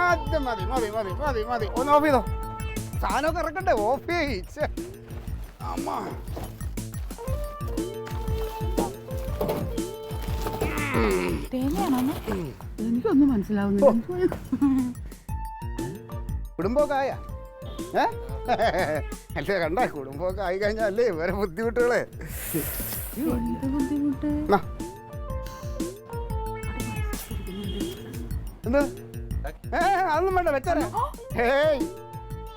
അത് മതി മതി മതി മതി മതി ഒന്ന് ഓഫ് ചെയ്തോ. സാധനമൊക്കെ ഇറക്കണ്ടേ? ഓഫ് ചെയ്യിച്ച അമ്മ. എനിക്കൊന്നും മനസ്സിലാവുന്നില്ല. കുടുംബമൊക്കെ ആയ അല്ലേ? കണ്ട കുടുംബമൊക്കെ ആയി കഴിഞ്ഞാലേ വേറെ ബുദ്ധിമുട്ടുകളെ. ബുദ്ധിമുട്ട് എന്ത്? അതൊന്നും വേണ്ട, വെച്ചാലേ. ഹേയ്,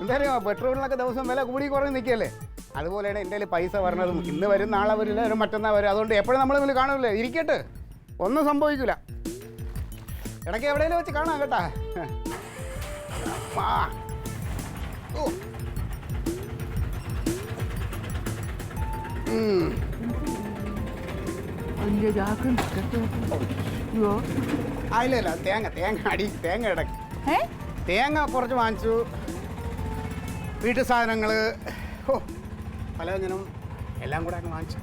എന്തായാലും പെട്രോളിനൊക്കെ ദിവസം വില കൂടി കുറഞ്ഞ് നിൽക്കുകയല്ലേ. അതുപോലെയാണ് എൻ്റെ കയ്യിൽ പൈസ വരണതും. ഇന്ന് വരും, നാളെ വരില്ല, ഒരു മറ്റന്നാൾ വരും. അതുകൊണ്ട് എപ്പോഴും നമ്മൾ തമ്മിൽ കാണൂല്ലേ? ഇരിക്കട്ടെ, ഒന്നും സംഭവിക്കില്ല. ഇടയ്ക്ക് എവിടെയെങ്കിലും വെച്ച് കാണാം കേട്ടാ. ഇല്ല തേങ്ങ തേങ്ങ അടി തേങ്ങ ഇടയ്ക്ക് തേങ്ങ കുറച്ച് വാങ്ങിച്ചു. വീട്ടു സാധനങ്ങൾ പലവ്യഞ്ജനം എല്ലാം കൂടെ അങ്ങ് വാങ്ങിച്ചു.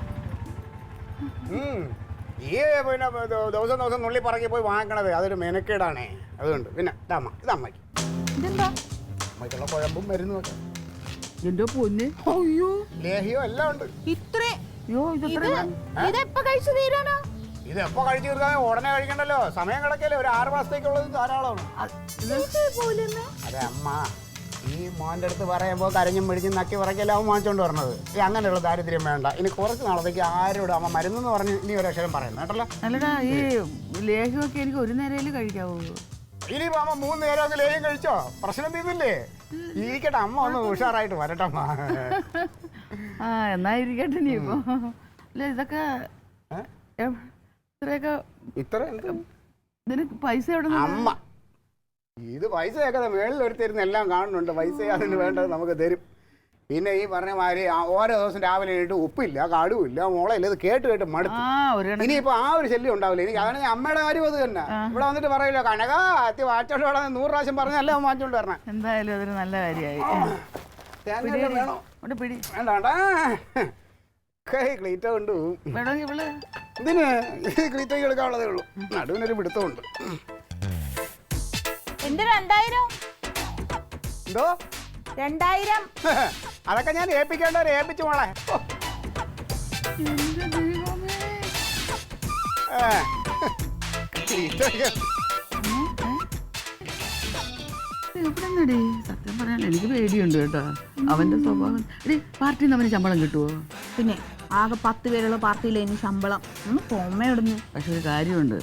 ഈ പിന്നെ ദിവസം ദിവസം നുള്ളി പറക്കി പോയി വാങ്ങിക്കണത് അതൊരു മെനക്കേടാണേ. അതുകൊണ്ട് പിന്നെ ഇതമ്മ, ഇത് അമ്മയ്ക്ക്. അമ്മയ്ക്കുള്ള കുഴമ്പും മരുന്നും ഒക്കെ. എന്റെ പൊന്ന്, അയ്യോ ലേഹിയോ എല്ലാം ഉണ്ട്. ഇതെപ്പോ കഴിച്ചു തീരാനോ? ഇത് എപ്പോ കഴിച്ചു തീർക്കാൻ ഉടനെ കഴിക്കണ്ടല്ലോ, സമയം കിടക്കല്ലേ. ഒരു 6 മാസത്തേക്കുള്ളത് ധാരാളമാണ്. അതെ അമ്മ, ഈ മോൻ്റെ അടുത്ത് പറയുമ്പോൾ കരഞ്ഞും പിടിച്ചും നക്കി പറയ്ക്കല്ലേ അവൻ വാങ്ങിച്ചോണ്ട് പറഞ്ഞത്. ഈ അങ്ങനെയുള്ള ദാരിദ്ര്യം വേണ്ട. ഇനി കുറച്ച് നാളത്തേക്ക് ആരോടും അമ്മ മരുന്നെന്ന് പറഞ്ഞ് ഇനി ഒരു അക്ഷരം പറയുന്നത് കേട്ടല്ലോ. അല്ലടാ, ഈ ലേഹ്യമൊക്കെ എനിക്ക് ഒരു നേരേലും കഴിക്കാവൂ. ഇനിയിപ്പോ അമ്മ 3 നേരമൊക്കെ ലേഹ്യം കഴിച്ചോ? പ്രശ്നം തീർന്നില്ലേ? ഇരിക്കട്ടെ, അമ്മ ഒന്ന് ഉഷാറായിട്ട് വരട്ടമ്മ. ആ എന്നാ ഇരിക്കട്ടെ. ഇനിയിപ്പോ അല്ല ഇതൊക്കെ ഇത്ര നിനക്ക് പൈസ എവിടെ? അമ്മ ഇത് പൈസയൊക്കെ മേളിൽ ഒരുത്തിരുന്ന് എല്ലാം കാണുന്നുണ്ട്. പൈസ അതിന് വേണ്ടത് നമുക്ക് തരും. പിന്നെ ഈ പറഞ്ഞ മാതിരി ഓരോ ദിവസം രാവിലെ എഴുതിട്ട് ഉപ്പില്ല, കടുവില്ല, മുളയില്ല. ഇത് കേട്ട് കേട്ട് മടുത്തു. ഇനിയിപ്പോ ആ ഒരു ശല്യം ഉണ്ടാവില്ല. എനിക്ക് അതാണ് അമ്മയുടെ കാര്യം. അത് തന്നെ ഇവിടെ വന്നിട്ട് പറയില്ല, കനക അത്തി വാങ്ങിച്ചോണ്ട് വേണം 100 പ്രാവശ്യം പറഞ്ഞല്ല അവൻ വാങ്ങിച്ചോണ്ട് വരണം. എന്തായാലും അതൊരു നല്ല കാര്യമായി. വേണോ? വേണ്ട വേണ്ട, ക്ലീറ്റോ ഉണ്ട്. ഇതിന് ക്ലീറ്റോയ്ക്ക് എടുക്കാനുള്ളതേ ഉള്ളൂ. നടുവിനൊരു പിടുത്തമുണ്ട്. എന്റെ 2000. എന്തോ 2000? അതൊക്കെ ഞാൻ ഏൽപ്പിക്കേണ്ടവരെ ഏൽപ്പിച്ചു മോളെ. എവിടെന്നടി? സത്യം പറയാൻ എനിക്ക് പേടിയുണ്ട് കേട്ടോ. അവന്റെ സ്വഭാവം. പാർട്ടിയിൽ നിന്ന് അവന് ശമ്പളം കിട്ടുമോ? പിന്നെ ആകെ 10 പേരുള്ള പാർട്ടിയിലെ ഇനി ശമ്പളം പൊമ്മയിടുന്നു. പക്ഷെ ഒരു കാര്യമുണ്ട്,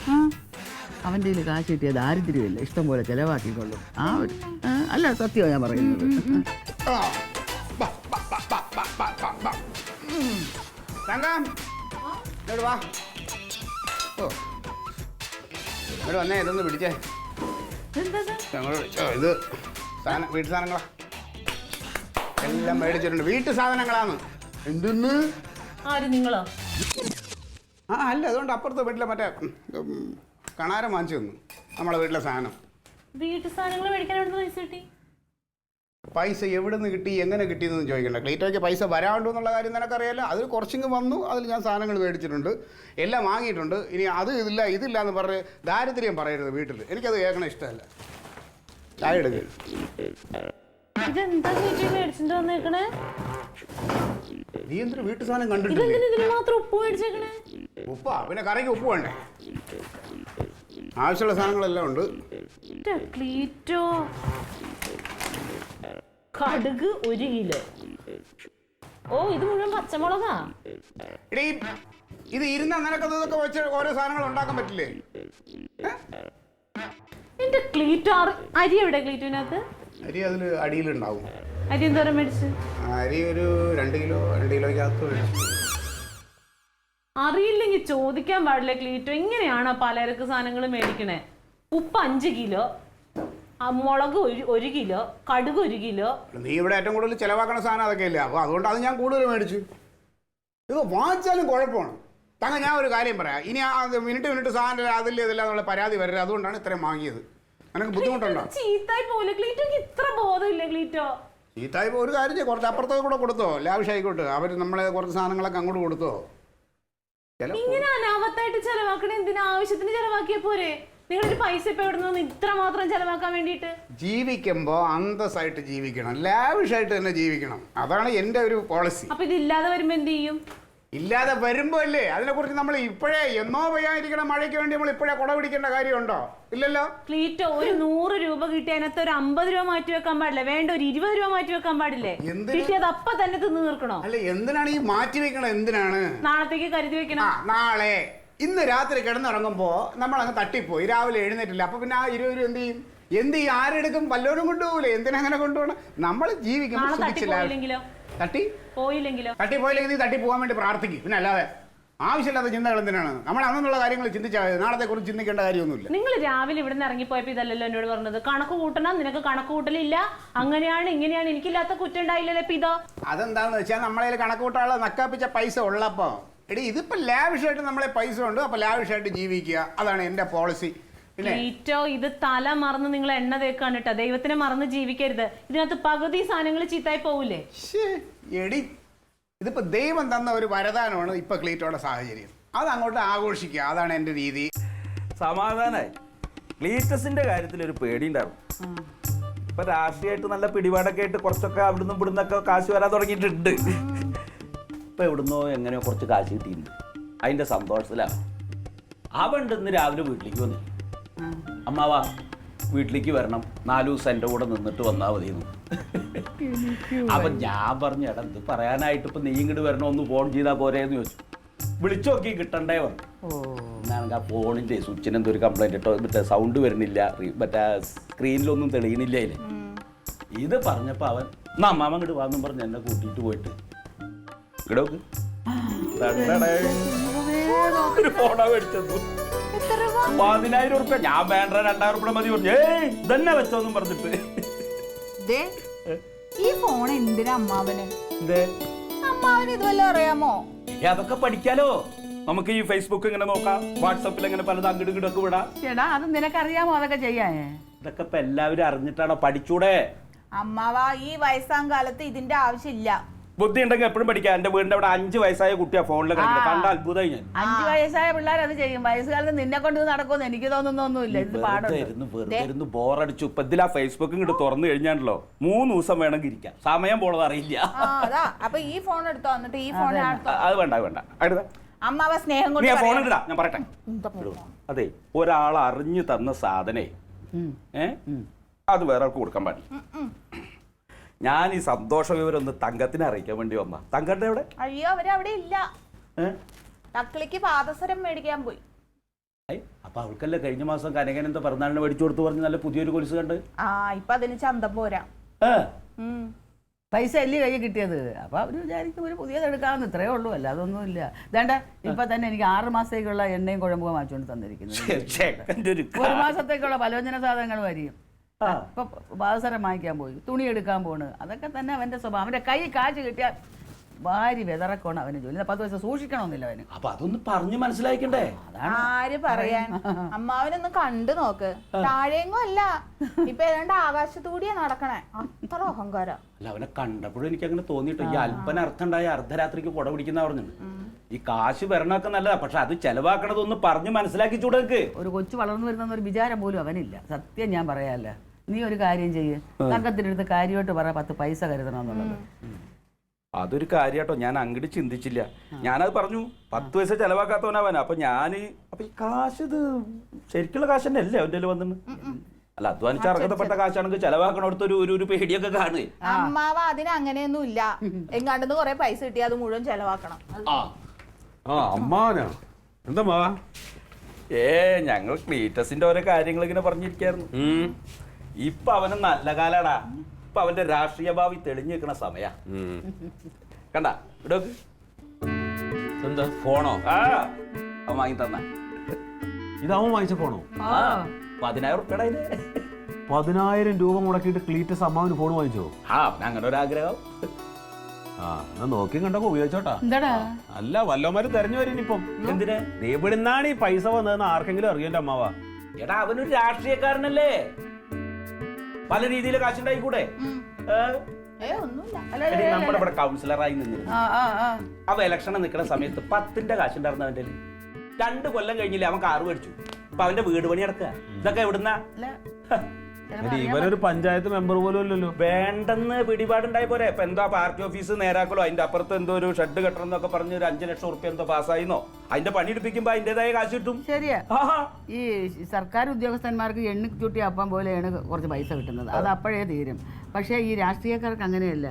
അവൻ്റെ കയ്യിൽ കാശ് കിട്ടിയ ദാരിദ്ര്യമില്ല, ഇഷ്ടം പോലെ ചെലവാക്കിക്കൊള്ളും. ആ ഒരു അല്ല, സത്യമാണ് ഞാൻ പറയുന്നത്. വന്നേ, ഇതൊന്ന് പിടിച്ചേ. ഇത് വീട്ടു സാധനങ്ങളാ, എല്ലാം മേടിച്ചിട്ടുണ്ട്. വീട്ടു സാധനങ്ങളാണ്. എന്തെന്ന്? നിങ്ങളോ? അല്ല, അതുകൊണ്ട് അപ്പുറത്തെ വീട്ടിലെ മറ്റേ കണാരം വാങ്ങിച്ചു തന്നു. നമ്മളെ വീട്ടിലെ സാധനം. വീട്ടു സാധനങ്ങൾ മേടിക്കാൻ എവിടെ നിന്ന് പൈസ കിട്ടി? പൈസ എവിടെ നിന്ന് കിട്ടി, എങ്ങനെ കിട്ടിയെന്നൊന്നും ചോദിക്കണ്ട. ക്ലീറ്റോയ്ക്ക് പൈസ വരാണ്ടോ എന്നുള്ള കാര്യം നിനക്കറിയാലോ. അതിൽ കുറച്ചെങ്കിലും വന്നു. അതിൽ ഞാൻ സാധനങ്ങൾ മേടിച്ചിട്ടുണ്ട്, എല്ലാം വാങ്ങിയിട്ടുണ്ട്. ഇനി അത് ഇതില്ല ഇതില്ല എന്ന് പറഞ്ഞ് ദാരിദ്ര്യം പറയരുത് വീട്ടിൽ. എനിക്കത് കേൾക്കണ ഇഷ്ടമല്ല. ചായ എടുക്കുക. ഇതെന്താ മേടിച്ചിട്ട് വന്നേക്കണേ? നീ എന്തൊരു വീട്ടു സാധനം കണ്ടിട്ടില്ലേ? ഉപ്പ് മേടിച്ചേക്കണേ? ഉപ്പാ? പിന്നെ കറിക്ക് ഉപ്പ് വേണ്ടേ? ആവശ്യമുള്ള സാധനങ്ങളെല്ലാം ഉണ്ട്. ക്ലീറ്റോ, കടുക് 1 കിലോ. ഇത് മുഴുവൻ പച്ചമുളകാ. എടീ, ഇത് ഇരുന്ന നിനക്കതൊക്കെ വെച്ച് ഓരോ സാധനങ്ങൾ ഉണ്ടാക്കാൻ പറ്റില്ലേ? എന്റെ ക്ലീറ്റോ, അരി എവിടെ? ക്ലീറ്റോനകത്ത് അരി അതിൽ അടിയിലുണ്ടാവും. അരി എന്തോരം മേടിച്ചു? അരി ഒരു 2 കിലോ 2 കിലോയ്ക്കകത്ത് മേടിച്ചു. അറിയില്ലെങ്കിൽ ചോദിക്കാൻ പാടില്ല ക്ലീറ്റോ. ഇങ്ങനെയാണോ പലചരക്ക് സാധനങ്ങൾ മേടിക്കണേ? ഉപ്പ് 5 കിലോ, മുളക് 1 കിലോ, കടുക് 1 കിലോ. നീ ഇവിടെ ഏറ്റവും കൂടുതൽ ചിലവാക്കണ സാധനം അതൊക്കെ ഇല്ല. അപ്പോൾ അതുകൊണ്ട് അത് ഞാൻ കൂടുതൽ മേടിച്ചു. ഇത് വാങ്ങിച്ചാലും കുഴപ്പമാണ്. തങ്ങ ഞാൻ ഒരു കാര്യം പറയാം. ഇനി മിനിറ്റ് സാധനം അതില്ല ഇതെല്ലാം എന്നുള്ള പരാതി വരരുത്. അതുകൊണ്ടാണ് ഇത്രയും വാങ്ങിയത്. നിനക്ക് ബുദ്ധിമുട്ടുണ്ടോ? ചീത്തായി പോലെ ക്ലീറ്റോക്ക് ഇത്ര ബോധമില്ല ക്ലീറ്റോ. ചീത്തായി ഒരു കാര്യം ചെയ്യും, കുറച്ച് അപ്പുറത്തേക്ക് കൂടെ കൊടുത്തോ, ലാവിഷായിക്കോട്ടെ. അവർ നമ്മളെ കുറച്ച് സാധനങ്ങളൊക്കെ അങ്ങോട്ട് കൊടുത്തോ. ഇങ്ങനെ അനാവത്തായിട്ട് ചെലവാക്കണേ? എന്തിനാ? ആവശ്യത്തിന് ചെലവാക്കിയ പോരെ? നിങ്ങളൊരു പൈസ ഇപ്പൊ എവിടുന്ന് ഇത്ര മാത്രം ചെലവാക്കാൻ വേണ്ടിയിട്ട്? ജീവിക്കുമ്പോ അന്തസ്സായിട്ട് ജീവിക്കണം, ലാവിഷായിട്ട് തന്നെ ജീവിക്കണം. അതാണ് എൻ്റെ ഒരു പോളിസി. അപ്പൊ ഇതില്ലാതെ വരുമ്പോ എന്ത് ചെയ്യും? ഇല്ലാതെ വരുമ്പോ അല്ലേ അതിനെക്കുറിച്ച് നമ്മൾ ഇപ്പോഴേ എന്നോ പെയ്യാതിരിക്കണം മഴയ്ക്ക് വേണ്ടി നമ്മൾ ഇപ്പോഴേ കുട പിടിക്കേണ്ട കാര്യമുണ്ടോ? ഇല്ലല്ലോ. ക്ലീറ്റോ, ഒരു 100 രൂപ കിട്ടിയ അതിനകത്ത് ഒരു 50 രൂപ മാറ്റി വെക്കാൻ പാടില്ല, വേണ്ട ഒരു 20 രൂപ മാറ്റി വെക്കാൻ പാടില്ലേ? കിട്ടിയത് അപ്പൊ തന്നെ തിന്ന് തീർക്കണോ? അല്ല, എന്തിനാണ് ഈ മാറ്റി വെക്കണം? എന്തിനാണ്? നാളത്തേക്ക് കരുതി വെക്കണം. നാളെ ഇന്ന് രാത്രി കിടന്നിറങ്ങുമ്പോ നമ്മൾ അങ്ങ് തട്ടിപ്പോയി, രാവിലെ എഴുന്നേറ്റില്ല, അപ്പൊ പിന്നെ ആ 20 രൂപ എന്ത് ചെയ്യും? ആരെടുക്കും? വല്ലവരും കൊണ്ടുപോകില്ലേ? എന്തിനങ്ങനെ കൊണ്ടുപോകണം? നമ്മൾ ജീവിക്കുമ്പോൾ തട്ടിപ്പോയില്ലെങ്കിൽ നീ തട്ടി പോകാൻ വേണ്ടി പ്രാർത്ഥിക്കും. പിന്നെ അല്ലാതെ ആവശ്യമില്ലാത്ത ചിന്തകൾ എന്തിനാണ്? നമ്മൾ അന്നുള്ള കാര്യങ്ങൾ ചിന്തിച്ചാൽ നാളത്തെ കുറിച്ച് ചിന്തിക്കേണ്ട കാര്യമൊന്നുമില്ല. നിങ്ങൾ രാവിലെ ഇവിടെ നിന്ന് ഇറങ്ങിപ്പോയപ്പോ ഇതല്ലല്ലോ എന്നോട് പറഞ്ഞത്, കണക്ക് കൂട്ടണം, നിനക്ക് കണക്ക് കൂട്ടലില്ല, അങ്ങനെയാണ് ഇങ്ങനെയാണ്, എനിക്കില്ലാത്ത കുറ്റം ഉണ്ടായില്ലല്ലോ ഇപ്പൊ ഇതോ? അതെന്താന്ന് വെച്ചാൽ നമ്മളതിൽ കണക്ക് കൂട്ടാനുള്ള നക്കാപ്പിച്ച പൈസ ഉള്ളപ്പോ എടി ഇതിപ്പോ ലാവിഷായിട്ട് നമ്മളെ പൈസ ഉണ്ട്, അപ്പൊ ലാവിഷായിട്ട് ജീവിക്കുക, അതാണ് എന്റെ പോളിസി. ക്ലീറ്റോ, ഇത് തല മറന്ന് നിങ്ങൾ എണ്ണ തേക്കാണ് കേട്ടോ, ദൈവത്തിനെ മറന്ന് ജീവിക്കരുത്. ഇതിനകത്ത് പകുതി സാധനങ്ങൾ ചീത്തായി പോവില്ലേ? എടി ഇതിപ്പോ ദൈവം തന്ന ഒരു വരദാനമാണ് ഇപ്പൊ ക്ലീറ്റോയുടെ സാഹചര്യം, അത് അങ്ങോട്ട് ആഘോഷിക്കുക, അതാണ് എന്റെ രീതി. സമാധാനായി. ക്ലീറ്റസിന്റെ കാര്യത്തിൽ ഒരു പേടി ഉണ്ടാവും. ഇപ്പൊ രാഷ്ട്രീയമായിട്ട് നല്ല പിടിപാടൊക്കെ ആയിട്ട് കുറച്ചൊക്കെ അവിടുന്ന് ഇവിടുന്നൊക്കെ കാശ് വരാൻ തുടങ്ങിയിട്ടുണ്ട്. ഇപ്പൊ എവിടുന്നോ എങ്ങനെയോ കുറച്ച് കാശ് കിട്ടിയിട്ടുണ്ട്, അതിന്റെ സന്തോഷത്തിലാണ്. അവണ്ട് ഇന്ന് രാവിലെ വീട്ടിലേക്ക് വന്നു, അമ്മാവാ വീട്ടിലേക്ക് വരണം, 4 ദിവസം എൻ്റെ കൂടെ നിന്നിട്ട് വന്നാൽ മതിയെന്നു. അപ്പൊ ഞാൻ പറഞ്ഞു, എടാ ഇത് പറയാനായിട്ട് ഇപ്പൊ നീ ഇങ്ങോട്ട് വരണോ, ഒന്ന് ഫോൺ ചെയ്താൽ പോരേന്ന് ചോദിച്ചു. വിളിച്ചു നോക്കി കിട്ടണ്ടേ പറഞ്ഞു. എന്നാണെങ്കിൽ ആ ഫോണിന്റെ സ്വിച്ചിന് എന്തോ ഒരു കംപ്ലൈന്റ് ഇട്ടോ, മറ്റേ സൗണ്ട് വരുന്നില്ല, മറ്റേ സ്ക്രീനിലൊന്നും തെളിയണില്ല അതില്. ഇത് പറഞ്ഞപ്പോ അവൻ എന്നാ അമ്മാമ ഇങ്ങോട്ട് വാന്നും പറഞ്ഞ് എന്നെ കൂട്ടിയിട്ട് പോയിട്ട് ഇങ്ങോട്ട് ഒരു ഫോണാ മേടിച്ചത് 10,000 ഉറുപ്പ്യ. ഞാൻ വേണ്ട 2,000 ഉറുപ്പ്യ മതി പറഞ്ഞു. ഏയ് ഇതന്നെ വെച്ചോന്നും പറഞ്ഞിട്ട്. ഈ ഫോൺ എന്തിനാ അമ്മാവന്? അമ്മാവന് ഇതുവല്ലോ അറിയാമോ? അതൊക്കെ പഠിക്കാലോ നമുക്ക്. ഈ ഫേസ്ബുക്ക് ഇങ്ങനെ നോക്കാം, വാട്സപ്പിൽ ഇങ്ങനെ പലത് അങ്ങോട്ട് ഇങ്ങോട്ടൊക്കെ വിടാം. ചേട്ടാ അത് നിനക്കറിയാമോ അതൊക്കെ ചെയ്യാൻ? ഇതൊക്കെ ഇപ്പൊ എല്ലാവരും അറിഞ്ഞിട്ടാണോ? പഠിച്ചൂടെ? അമ്മാവാ ഈ വയസ്സാം കാലത്ത് ഇതിന്റെ ആവശ്യമില്ല. ബുദ്ധി ഉണ്ടെങ്കിൽ എപ്പോഴും പഠിക്കാം. എന്റെ വീടിന്റെ അവിടെ 5 വയസ്സായ കുട്ടിയാ ഫോണിൽ കണ്ട അത്ഭുതമായി ഞാൻ. 5 വയസ്സായ പിള്ളേർ അത് ചെയ്യും. വയസ്സുകാലത്ത് നിന്നെ കൊണ്ട് നടക്കുമെന്ന് എനിക്ക് തോന്നുന്നൊന്നുമില്ല. ഇത് വെറുതെ ബോറടിച്ചു. ഇപ്പൊ ഇതിലാ ഫേസ്ബുക്ക് ഇങ്ങോട്ട് തുറന്നു കഴിഞ്ഞാണല്ലോ 3 ദിവസം വേണമെങ്കിൽ ഇരിക്കാം, സമയം പോണത് അറിയില്ല. അപ്പൊ ഈ ഫോൺ എടുത്തോ, എന്നിട്ട് ഈ ഫോൺ അത് വേണ്ട അടുത്ത അമ്മാവ സ്നേഹം കൊണ്ട് ഫോൺ ഇടാ. ഞാൻ പറയട്ടെ, അതെ ഒരാൾ അറിഞ്ഞു തന്ന സാധനേ അത് വേറെ ആൾക്ക് കൊടുക്കാൻ പാടില്ല. ഞാൻ ഈ സന്തോഷ വിവരം ഒന്ന് തങ്കത്തിനെ അറിയിക്കാൻ വേണ്ടി വന്ന. തങ്കന്റെ എവിടെ? അയ്യോ അവരവിടെ ഇല്ല, തക്കളിക്ക് പാദസരം മേടിക്കാൻ പോയി. അപ്പൊ അവൾക്കല്ലേ കഴിഞ്ഞ മാസം കനകൻ എന്താ പിറന്നാളിന് മേടിച്ചു കൊടുത്തു പറഞ്ഞ് നല്ല പുതിയൊരു കൊലുസ് കണ്ട്. ഇപ്പൊ അതിന് ചന്തം പോരാ. പൈസ അല്ലേ കയ്യിൽ കിട്ടിയത്, അപ്പൊ അവര് വിചാരിക്കും ഒരു പുതിയത് എടുക്കാമെന്ന്, ഇത്രയേ ഉള്ളൂ, അല്ല അതൊന്നും ഇല്ല. ഇതേണ്ട ഇപ്പൊ തന്നെ എനിക്ക് 6 മാസത്തേക്കുള്ള എണ്ണയും കുഴമ്പും വാങ്ങിച്ചുകൊണ്ട് തന്നിരിക്കുന്നു. 1 മാസത്തേക്കുള്ള പലവ്യഞ്ജന സാധനങ്ങൾ വരികയും ഇപ്പൊ പാദസരം വാങ്ങിക്കാൻ പോയി, തുണി എടുക്കാൻ പോണ്. അതൊക്കെ തന്നെ അവന്റെ സ്വഭാവം. അവന്റെ കൈ കാശ് കിട്ടിയാൽ ഭാര്യ വെതറക്കണം അവന് ജോലി. 10 പൈസ സൂക്ഷിക്കണമെന്നില്ല അവന്. അപ്പൊ അതൊന്ന് പറഞ്ഞു മനസ്സിലാക്കണ്ടേ? ആര് പറയാൻ? അമ്മാവനൊന്ന് കണ്ടു നോക്ക്, താഴെയെങ്ങും അല്ല, ഇപ്പൊ ഏതാണ്ട് ആകാശത്തൂടിയാ നടക്കണേ, അത്ര അഹങ്കാരം. അല്ല അവനെ കണ്ടപ്പോഴും എനിക്ക് അങ്ങനെ തോന്നിട്ടോ, ഈ അല്പന അർത്ഥം ഉണ്ടായ അർദ്ധരാത്രിക്ക് കുട പിടിക്കുന്ന പറഞ്ഞിട്ടുണ്ട്. ഈ കാശ് വരണമൊക്കെ നല്ലതാ, പക്ഷെ അത് ചെലവാക്കണതൊന്ന് പറഞ്ഞു മനസ്സിലാക്കി ചൂടക്ക്. ഒരു കൊച്ചു വളർന്നു വരുന്ന ഒരു വിചാരം പോലും അവനില്ല. സത്യം ഞാൻ പറയാല്ല. നീ ഒരു കാര്യം ചെയ്യ്, തങ്കത്തിനടുത്ത് കാര്യമായിട്ട് പറ 10 പൈസ കരുതണമെന്നുള്ളത്. അതൊരു കാര്യട്ടോ, ഞാൻ അങ്ങോട്ട് ചിന്തിച്ചില്ല. ഞാനത് പറഞ്ഞു 10 പൈസ ചെലവാക്കാത്തവനവൻ. അപ്പൊ അപ്പൊ ഈ കാശ് ഇത് ശരിക്കുള്ള കാശ് തന്നെ അല്ലേ അവന്റെ വന്നിട്ട്? അല്ല അധ്വാനിച്ച് അർഹതപ്പെട്ട കാശാണെങ്കിൽ ചെലവാക്കണടുത്ത് ഒരു പേടിയൊക്കെ കാണുക. അമ്മാവ അതിന് അങ്ങനെയൊന്നും ഇല്ല, എങ്ങാണ്ടെന്ന് കുറെ പൈസ കിട്ടി അത് മുഴുവൻ ചെലവാക്കണം. ഞങ്ങൾ ക്ലീറ്റസിന്റെ ഓരോ കാര്യങ്ങൾ ഇങ്ങനെ പറഞ്ഞിരിക്കായിരുന്നു. ഇപ്പൊ അവന് നല്ല കാലാടാ. ഇപ്പൊ അവന്റെ രാഷ്ട്രീയ ഭാവി തെളിഞ്ഞു നിൽക്കണ സമയാ. കണ്ട ഇവിടെ എന്താ ഫോണോ? അവൻ വാങ്ങി തന്ന ഇതാവൻ വാങ്ങിച്ച ഫോണോ? 10,000 ഉറുപ്പിയുടെ 10,000 രൂപ മുടക്കിയിട്ട് ക്ലീറ്റസ് അമ്മാവിന് ഫോൺ വാങ്ങിച്ചോ? അങ്ങനെ ഒരു ആഗ്രഹം. എന്നാ നോക്കി കണ്ടൊക്കെ ഉപയോഗിച്ചോട്ടാ. അല്ല വല്ലവന്മാര് തെരഞ്ഞു വരും. എന്തിനാ? എവിടുന്നാണ് ഈ പൈസ വന്നതെന്ന് ആർക്കെങ്കിലും അറിയണ്ട അമ്മാവാ? എടാ അവനൊരു രാഷ്ട്രീയക്കാരനല്ലേ, പല രീതിയിലെ കാശുണ്ടായിക്കൂടെ? നമ്മുടെ ഇവിടെ കൗൺസിലറായി നിന്നിരുന്നു. അവ ഇലക്ഷന് നിൽക്കുന്ന സമയത്ത് 10ന്റെ കാശുണ്ടായിരുന്നു അവന്റെ. 2 കൊല്ലം കഴിഞ്ഞില്ലേ അവൻ കാറ് മേടിച്ചു. ഇപ്പൊ അവന്റെ വീട് പണി നടക്കുക. ഇതൊക്കെ എവിടുന്നാ? അല്ല ഇവരൊരു പഞ്ചായത്ത് മെമ്പർ പോലും അല്ലല്ലോ. വേണ്ടെന്ന് പിടിപാടുണ്ടായി പോരെ. ഇപ്പൊ എന്താ പാർട്ടി ഓഫീസ് നേരാക്കലോ, അതിന്റെ അപ്പുറത്ത് എന്തോ ഒരു ഷെഡ് കെട്ടണം എന്നൊക്കെ പറഞ്ഞ് ഒരു 5 ലക്ഷം റുപ്യ എന്തോ പാസ്സായിന്നോ, അതിന്റെ പണി എടുപ്പിക്കുമ്പോ അതിന്റേതായ കാശ് കിട്ടും. ശരിയാ. ഈ സർക്കാർ ഉദ്യോഗസ്ഥന്മാർക്ക് എണ്ണിച്ചുട്ടി അപ്പം പോലെയാണ് കുറച്ച് പൈസ കിട്ടുന്നത്, അത് അപ്പോഴേ തീരും. പക്ഷേ ഈ രാഷ്ട്രീയക്കാർക്ക് അങ്ങനെയല്ല,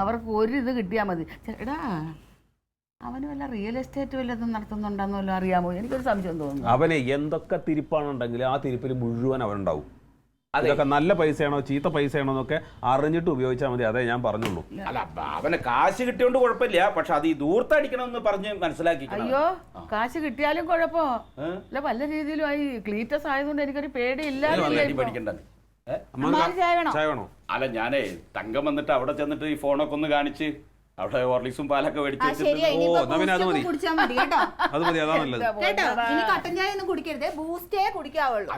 അവർക്ക് ഒരു ഇത് കിട്ടിയാൽ മതി. എടാ അവന് വല്ല റിയൽ എസ്റ്റേറ്റ് വല്ലതും നടത്തുന്നുണ്ടെന്നോ വല്ലതും അറിയാമോ? എനിക്കൊരു സംശയം തോന്നുന്നു. അവനെ എന്തൊക്കെ തിരിപ്പാണുണ്ടെങ്കിൽ ആ തിരിപ്പിൽ മുഴുവൻ അവനുണ്ടാവും. അതൊക്കെ നല്ല പൈസയാണോ ചീത്ത പൈസയാണോ എന്നൊക്കെ അറിഞ്ഞിട്ട് ഉപയോഗിച്ചാൽ മതി. അതേ ഞാൻ പറഞ്ഞുള്ളൂ. അല്ല അവന് കാശ് കിട്ടിയോണ്ട് കുഴപ്പമില്ല, പക്ഷെ അത് ഈ ദൂർത്തടിക്കണമെന്ന് പറഞ്ഞ് മനസ്സിലാക്കി. അയ്യോ കാശ് കിട്ടിയാലും കുഴപ്പമോ അല്ല, പല രീതിയിലും ആയി. ക്ലീറ്റസ് ആയതുകൊണ്ട് എനിക്കൊരു പേടിയില്ല. പഠിക്കണ്ട. ചായ വേണോ? അല്ല ഞാനേ തങ്കം വന്നിട്ട് അവിടെ ചെന്നിട്ട് ഈ ഫോണൊക്കെ ഒന്ന് കാണിച്ച് അവിടെ ഹോർലിക്സും പാലൊക്കെ മേടിച്ച് അത് മതി, അതാ നല്ലത്. കേട്ടോ, ഇനി കട്ടൻ ചായ ഒന്നും കുടിക്കരുത്, ബൂസ്റ്റേ കുടിക്കാവുള്ളൂ.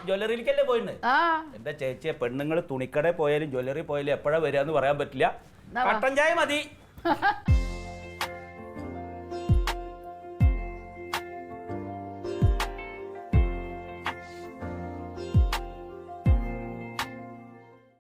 ജ്വല്ലറിയിലേക്കല്ലേ പോയിന്ന്. എന്റെ ചേച്ചിയെ പെണ്ണുങ്ങൾ തുണിക്കടയിൽ പോയാലും ജ്വല്ലറി പോയാലും എപ്പോഴാ വരിക എന്ന് പറയാൻ പറ്റില്ല. കട്ടൻ ചായ മതി.